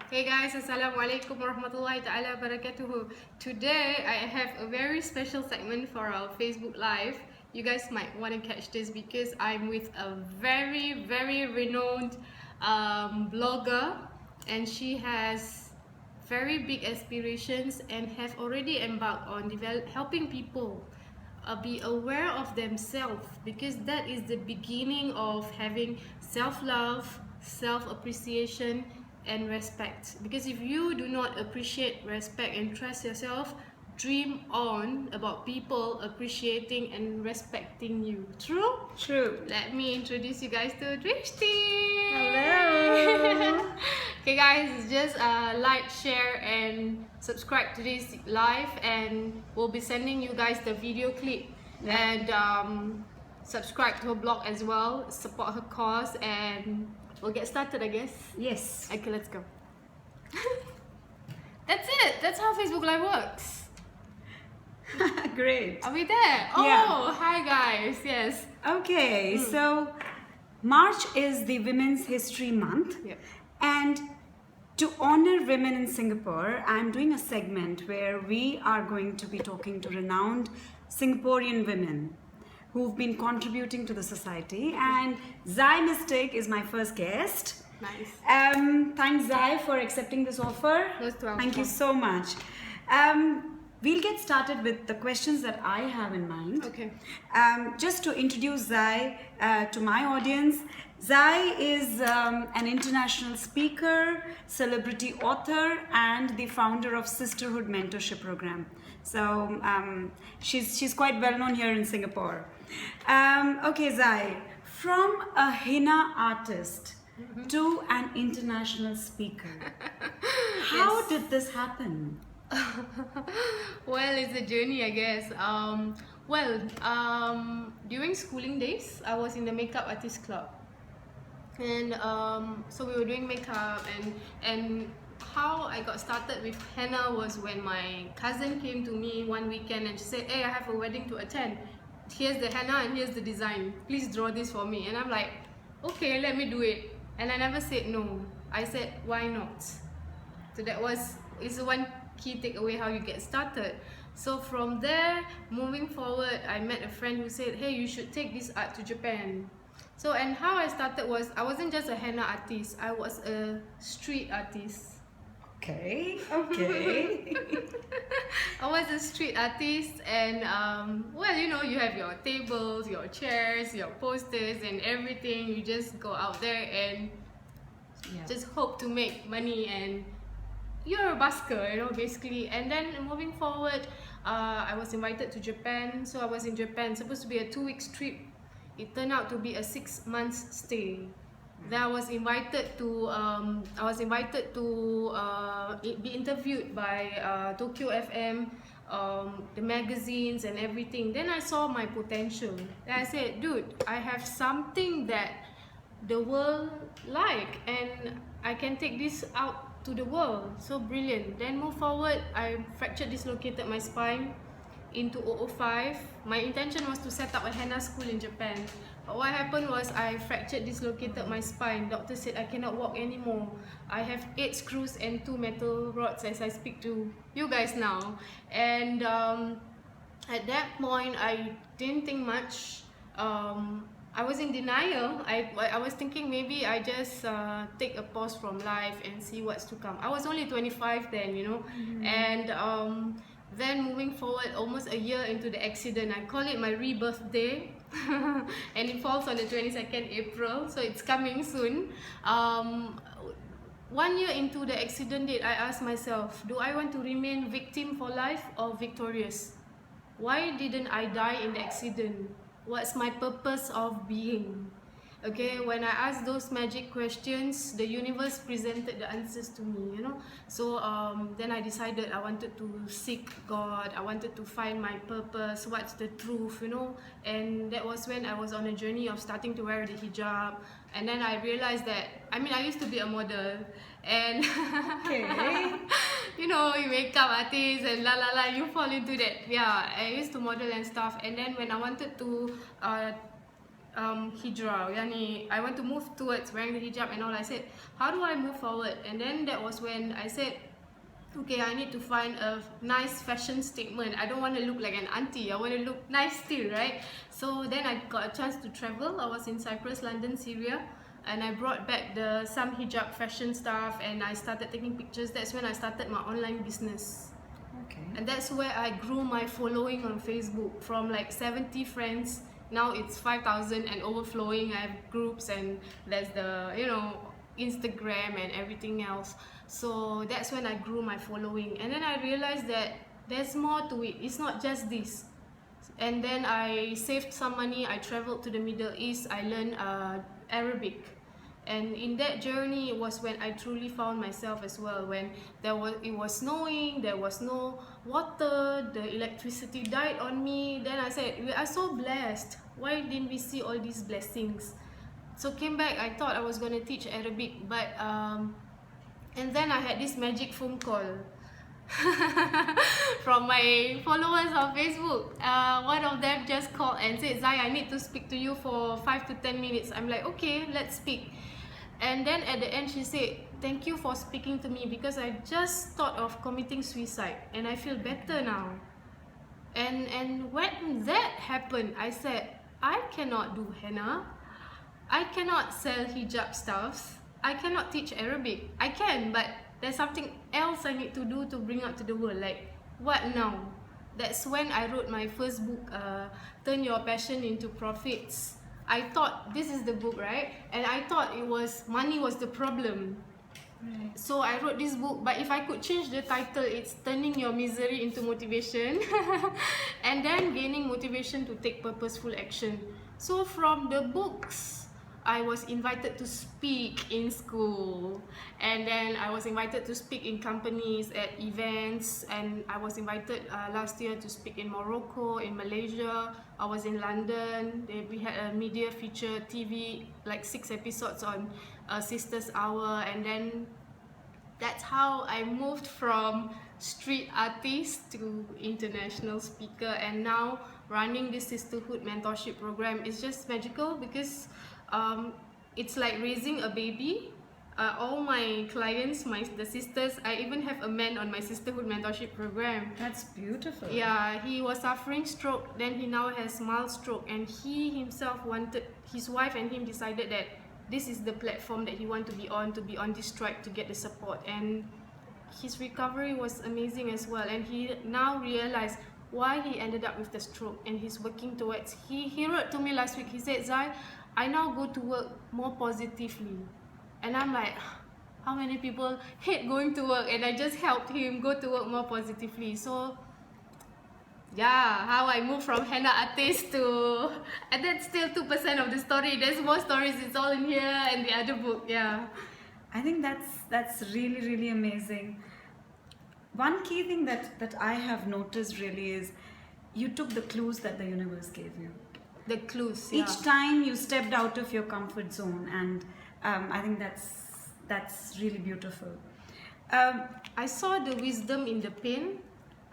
Hey guys, Assalamualaikum warahmatullahi ta'ala barakatuhu. Today I have a very special segment for our Facebook Live. You guys might want to catch this because I'm with a very renowned blogger, and she has very big aspirations and have already embarked on helping people be aware of themselves, because that is the beginning of having self-love, self-appreciation and respect. Because if you do not appreciate, respect and trust yourself, dream on about people appreciating and respecting you. True? True. Let me introduce you guys to Drishti. Hello. Okay guys, just like, share and subscribe to this live, and we'll be sending you guys the video clip. And subscribe to her blog as well, support her cause, and we'll get started, I guess. Yes. Okay, let's go. That's it. That's how Facebook Live works. Great. Are we there? Oh, Yeah. Hi guys. Yes. Okay, so March is the Women's History Month. Yep. And to honor women in Singapore, I'm doing a segment where we are going to be talking to renowned Singaporean women who've been contributing to the society. And Zai Miztiq is my first guest. Nice. Thanks, Zai, for accepting this offer. Most welcome. Thank you so much. We'll get started with the questions that I have in mind. Okay. Just to introduce Zai to my audience, Zai is an international speaker, celebrity author, and the founder of Sisterhood Mentorship Program. So she's quite well known here in Singapore. Okay, Zai, from a henna artist to an international speaker, how did this happen? Well, it's a journey, I guess. During schooling days, I was in the makeup artist club, and so we were doing makeup, and how I got started with henna was when my cousin came to me one weekend and she said, "Hey, I have a wedding to attend. Here's the henna and here's the design. Please draw this for me." And I'm like, "Okay, let me do it." And I never said no. I said, "Why not?" So it's one key takeaway how you get started. So from there, moving forward, I met a friend who said, "Hey, you should take this art to Japan." So, and how I started was, I wasn't just a henna artist, I was a street artist. Okay. I was a street artist, and you have your tables, your chairs, your posters and everything. You just go out there and just hope to make money, and you're a busker, basically. And then moving forward, I was invited to Japan. So I was in Japan, supposed to be a 2 weeks trip. It turned out to be a 6 months stay. Then I was invited to be interviewed by Tokyo FM, the magazines and everything. Then I saw my potential. Then I said, "Dude, I have something that the world like, and I can take this out to the world." So brilliant. Then move forward, I fractured, dislocated my spine in 2005. My intention was to set up a henna school in Japan, but what happened was I fractured, dislocated my spine. Doctor said I cannot walk anymore. I have 8 screws and 2 metal rods as I speak to you guys now. And at that point, I didn't think much. I was in denial. I was thinking maybe I just take a pause from life and see what's to come. I was only 25 then, and then moving forward, almost a year into the accident, I call it my rebirth day, and it falls on the 22nd April, so it's coming soon. 1 year into the accident date, I asked myself, do I want to remain victim for life or victorious? Why didn't I die in the accident? What's my purpose of being? Okay, when I asked those magic questions, the universe presented the answers to me, So then I decided I wanted to seek God. I wanted to find my purpose, what's the truth, And that was when I was on a journey of starting to wear the hijab. And then I realized that, I used to be a model, and you makeup artist and you fall into that. Yeah, I used to model and stuff. And then when I wanted to hijrah, yani I want to move towards wearing the hijab and all. I said, how do I move forward? And then that was when I said, okay, I need to find a nice fashion statement. I don't want to look like an auntie. I want to look nice still, right? So then I got a chance to travel. I was in Cyprus, London, Syria, and I brought back some hijab fashion stuff, and I started taking pictures. That's when I started my online business. Okay. And that's where I grew my following on Facebook from like 70 friends. Now it's 5,000 and overflowing. I have groups, and there's the, Instagram and everything else. So that's when I grew my following. And then I realized that there's more to it. It's not just this. And then I saved some money. I traveled to the Middle East. I learned Arabic. And in that journey was when I truly found myself as well. When it was snowing, there was no water, the electricity died on me. Then I said, we are so blessed. Why didn't we see all these blessings? So came back, I thought I was going to teach Arabic, but and then I had this magic phone call from my followers on Facebook. One of them just called and said, Zai, I need to speak to you for 5 to 10 minutes. I'm like, okay, let's speak. And then at the end she said, thank you for speaking to me, because I just thought of committing suicide and I feel better now. And when that happened, I said, I cannot do henna, I cannot sell hijab stuffs, I cannot teach Arabic. I can, but there's something else I need to do to bring out to the world. Like, what now? That's when I wrote my first book, Turn Your Passion into Profits. I thought this is the book, right? And I thought money was the problem. Right. So I wrote this book, but if I could change the title, it's Turning Your Misery into Motivation and then gaining motivation to take purposeful action. So from the books, I was invited to speak in school, and then I was invited to speak in companies at events, and I was invited last year to speak in Morocco, in Malaysia. I was in London. We had a media feature TV, like 6 episodes on Sisters Hour, and then that's how I moved from street artist to international speaker, and now running this sisterhood mentorship program is just magical, because it's like raising a baby. All my clients, the sisters, I even have a man on my sisterhood mentorship program. That's beautiful. Yeah, he was suffering stroke, then he now has mild stroke, and he himself wanted, his wife and him decided that this is the platform that he wanted to be on this track to get the support, and his recovery was amazing as well. And he now realized why he ended up with the stroke, and he's working towards, he wrote to me last week, he said, Zai, I now go to work more positively. And I'm like, how many people hate going to work? And I just helped him go to work more positively. So yeah, how I moved from henna artist to, and that's still 2% of the story. There's more stories, it's all in here and the other book. Yeah, I think that's really, really amazing. One key thing that I have noticed really is you took the clues that the universe gave you. The clues, yeah. Each time you stepped out of your comfort zone, and I think that's really beautiful. I saw the wisdom in the pain.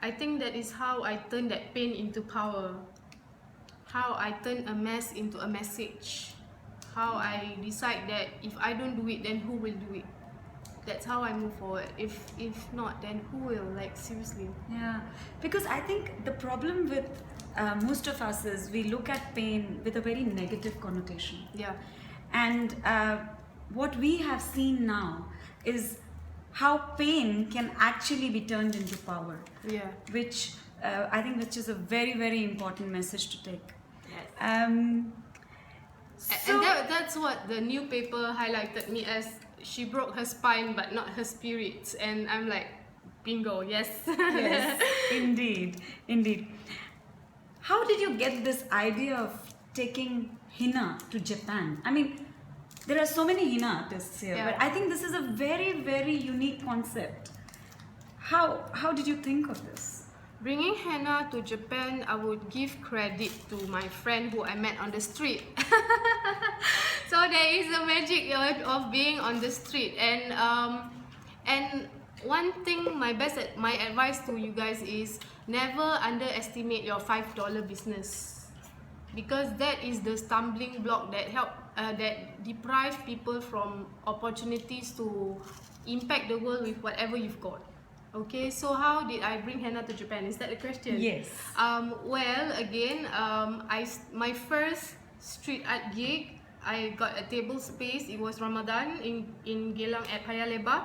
I think that is how I turned that pain into power. How I turn a mess into a message. How I decide that if I don't do it, then who will do it? That's how I move forward. If not, then who will? Like, seriously. Yeah, because I think the problem with most of us is we look at pain with a very negative connotation. Yeah. And what we have seen now is how pain can actually be turned into power. Yeah. Which I think which is a very, very important message to take. Yes. And that's what the new paper highlighted me as. She broke her spine but not her spirit, and I'm like, bingo, yes. Yes, indeed, indeed. How did you get this idea of taking henna to Japan? I mean, there are so many henna artists here, yeah. But I think this is a very, very unique concept. How did you think of this? Bringing henna to Japan, I would give credit to my friend who I met on the street. So there is a magic of being on the street, and one thing, my advice to you guys is never underestimate your $5 business. because that is the stumbling block that deprive people from opportunities to impact the world with whatever you've got. Okay, so how did I bring henna to Japan? Is that the question? Yes. Well, again, my first street art gig, I got a table space. It was Ramadan in Geylang at Paya Lebar.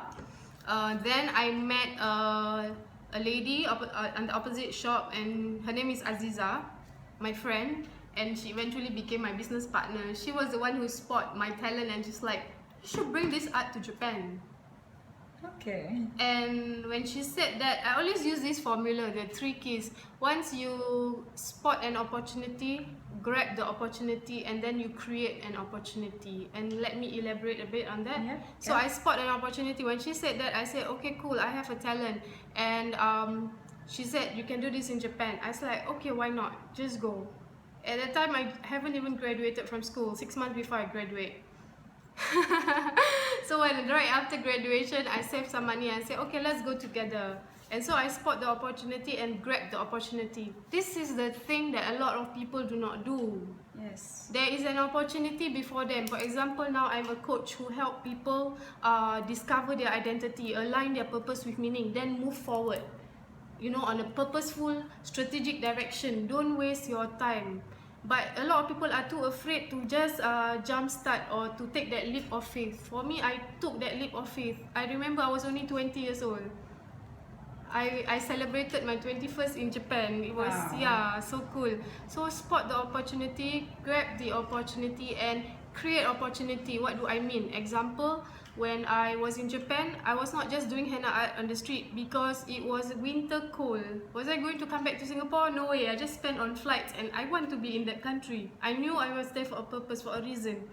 Then I met a lady on the opposite shop, and her name is Aziza, my friend, and she eventually became my business partner. She was the one who spotted my talent and just like, you should bring this art to Japan. Okay. And when she said that, I always use this formula, the 3 keys. Once you spot an opportunity, grab the opportunity, and then you create an opportunity. And let me elaborate a bit on that. Yeah, So I spot an opportunity. When she said that, I said, okay, cool, I have a talent. And she said, you can do this in Japan. I was like, okay, why not? Just go. At that time, I haven't even graduated from school, 6 months before I graduate. So when right after graduation, I saved some money. I said, okay, let's go together. And so I spot the opportunity and grab the opportunity. This is the thing that a lot of people do not do. Yes. There is an opportunity before them. For example, now I'm a coach who help people discover their identity, align their purpose with meaning, then move forward, you know, on a purposeful, strategic direction. Don't waste your time. But a lot of people are too afraid to just jumpstart or to take that leap of faith. For me, I took that leap of faith. I remember I was only 20 years old. I celebrated my 21st in Japan. It was, yeah, so cool. So spot the opportunity, grab the opportunity, and create opportunity. What do I mean? Example, when I was in Japan, I was not just doing henna art on the street because it was winter cold. Was I going to come back to Singapore? No way. I just spent on flights and I want to be in that country. I knew I was there for a purpose, for a reason.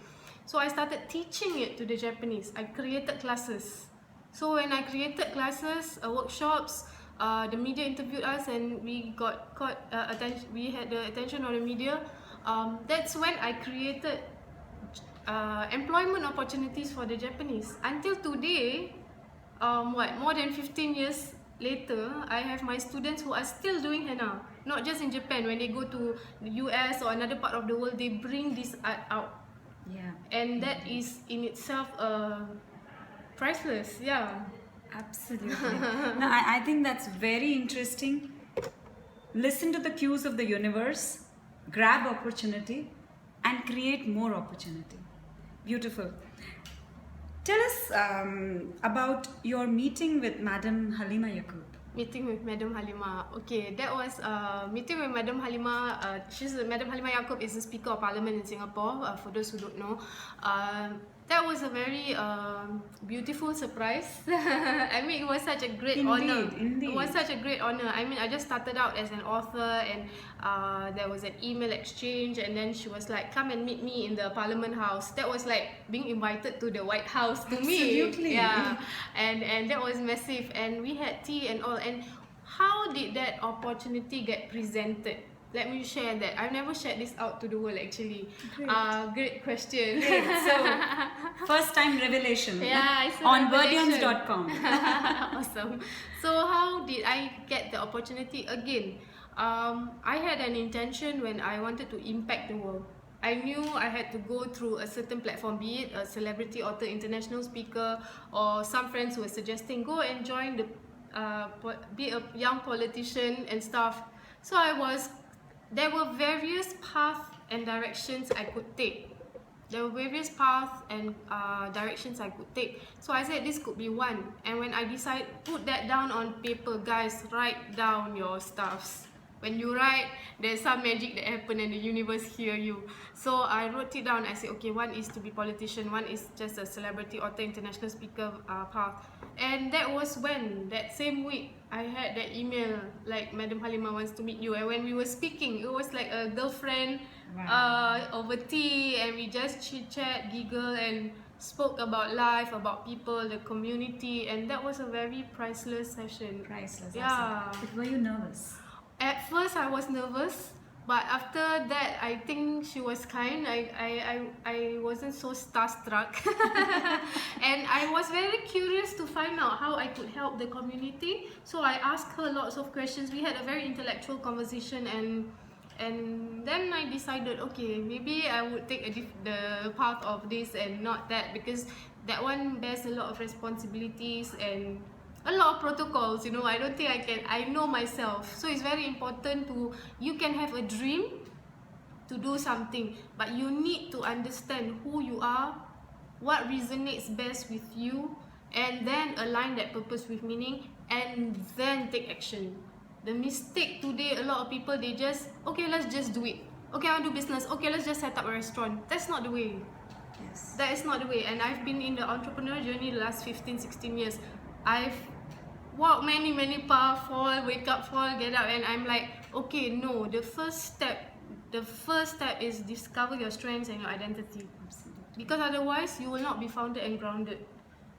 So I started teaching it to the Japanese. I created classes. So when I created classes, workshops, the media interviewed us and we got attention. We had the attention of the media. That's when I created employment opportunities for the Japanese. Until today, more than 15 years later, I have my students who are still doing henna. Not just in Japan. When they go to the US or another part of the world, they bring this art out. Yeah. And that is in itself priceless. Yeah. Absolutely. No, I think that's very interesting. Listen to the cues of the universe, grab opportunity, and create more opportunity. Beautiful. Tell us about your meeting with Madam Halima Yaqub. Meeting with Madam Halima. Okay, that was meeting with Madam Halima. Madam Halima Yaqub is the Speaker of Parliament in Singapore. For those who don't know, that was a very beautiful surprise. I mean, it was such a great honor. Indeed. It was such a great honor. I mean, I just started out as an author, and there was an email exchange, and then she was like, "Come and meet me in the Parliament House." That was like being invited to the White House to me. Absolutely. Yeah, and that was massive. And we had tea and all. And how did that opportunity get presented? Let me share that. I've never shared this out to the world actually. Great question. Great. So, first time revelation. Yeah, it's on wordions.com. Awesome. So how did I get the opportunity again? I had an intention when I wanted to impact the world. I knew I had to go through a certain platform, be it a celebrity, author, international speaker, or some friends who were suggesting go and join the be a young politician and stuff. So there were various paths and directions I could take. So I said this could be one. And when I decided, put that down on paper, guys, write down your stuffs. When you write, there's some magic that happens and the universe hear you. So I wrote it down. I said, okay, one is to be politician, one is just a celebrity, author, international speaker path. And that was when, that same week, I had that email like Madam Halima wants to meet you. And when we were speaking, it was like a girlfriend over tea, and we just chit chat, giggle, and spoke about life, about people, the community, and that was a very priceless session. Priceless. Yeah. But were you nervous? At first I was nervous, but after that I think she was kind. I wasn't so starstruck. And I was very curious to find out how I could help the community. So I asked her lots of questions. We had a very intellectual conversation, and And then I decided, okay, maybe I would take the path of this and not that, because that one bears a lot of responsibilities and a lot of protocols, you know. I don't think I know myself. So it's very important you can have a dream to do something, but you need to understand who you are, what resonates best with you, and then align that purpose with meaning, and then take action. The mistake today, a lot of people, they just, okay, let's just do it. Okay, I want to do business. Okay, let's just set up a restaurant. That's not the way. Yes. That is not the way. And I've been in the entrepreneur journey the last 15, 16 years. I've walked many paths, fall, wake up, fall, get up, and I'm like, okay, no, the first step is discover your strengths and your identity. Absolutely. Because otherwise, you will not be founded and grounded.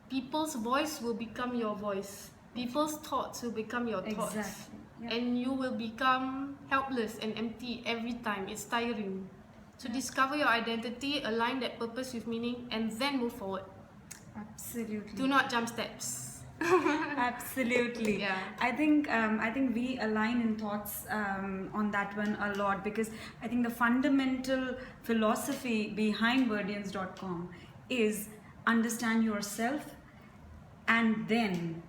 People's voice will become your voice. People's thoughts will become your thoughts. Exactly. Yep. And you will become helpless and empty every time. It's tiring. So discover your identity, align that purpose with meaning, and then move forward. Absolutely. Do not jump steps. Absolutely. Yeah. I think we align in thoughts on that one a lot, because I think the fundamental philosophy behind wordions.com is understand yourself, and then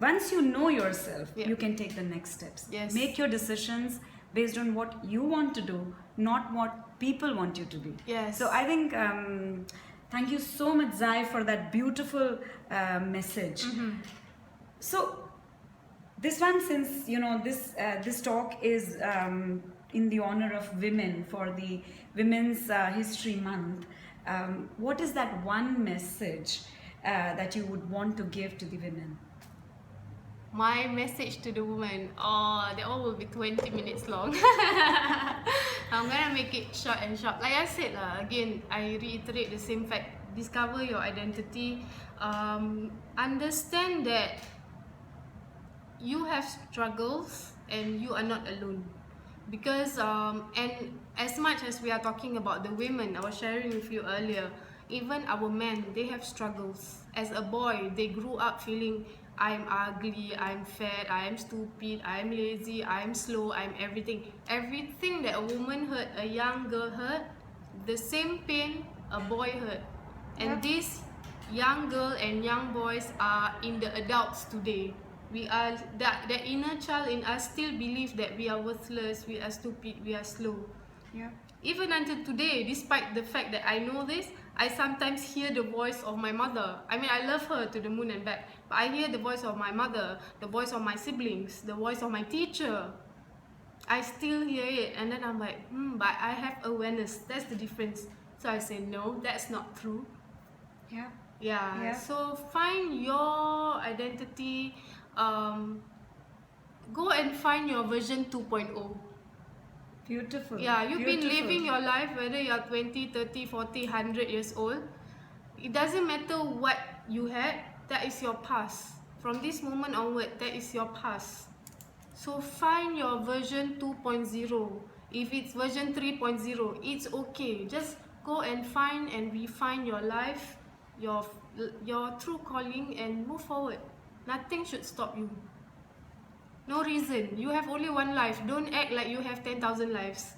once you know yourself, Yeah. you can take the next steps. Yes. Make your decisions based on what you want to do, not what people want you to be. Yes. So I think thank you so much, Zai, for that beautiful message. So this one, since you know this talk is in the honor of women for the Women's History Month, what is that one message that you would want to give to the women? My message to the woman, that one will be 20 minutes long. I'm gonna make it short and sharp. Like I said, again, I reiterate the same fact. Discover your identity. Understand that you have struggles and you are not alone. Because, and as much as we are talking about the women, I was sharing with you earlier, even our men, they have struggles. As a boy, they grew up feeling, I'm ugly, I'm fat, I'm stupid, I'm lazy, I'm slow, I'm everything. Everything that a woman heard, a young girl heard, the same pain a boy heard. And these young girl and young boys are in the adults today. We are, the inner child in us still believes that we are worthless, we are stupid, we are slow. Yeah. Even until today, despite the fact that I know this, I sometimes hear the voice of my mother. I mean, I love her to the moon and back, but I hear the voice of my mother, the voice of my siblings, the voice of my teacher. I still hear it, and then I'm like, but I have awareness. That's the difference. So I say, no, that's not true. Yeah. Yeah. So find your identity. Go and find your version 2.0. Beautiful. Yeah, you've been Beautiful. living your life, whether you're 20, 30, 40, 100 years old. It doesn't matter what you had, that is your past. From this moment onward, that is your past. So find your version 2.0. If it's version 3.0, it's okay. Just go and find and refine your life, your true calling, and move forward. Nothing should stop you. No reason. You have only one life. Don't act like you have 10,000 lives.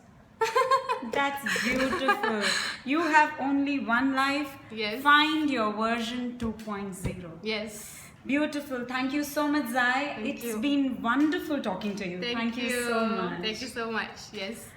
That's beautiful. You have only one life. Yes. Find your version 2.0. Yes. Beautiful. Thank you so much, Zai. Thank It's you. been wonderful talking to you. Thank you so much. Thank you so much. Yes.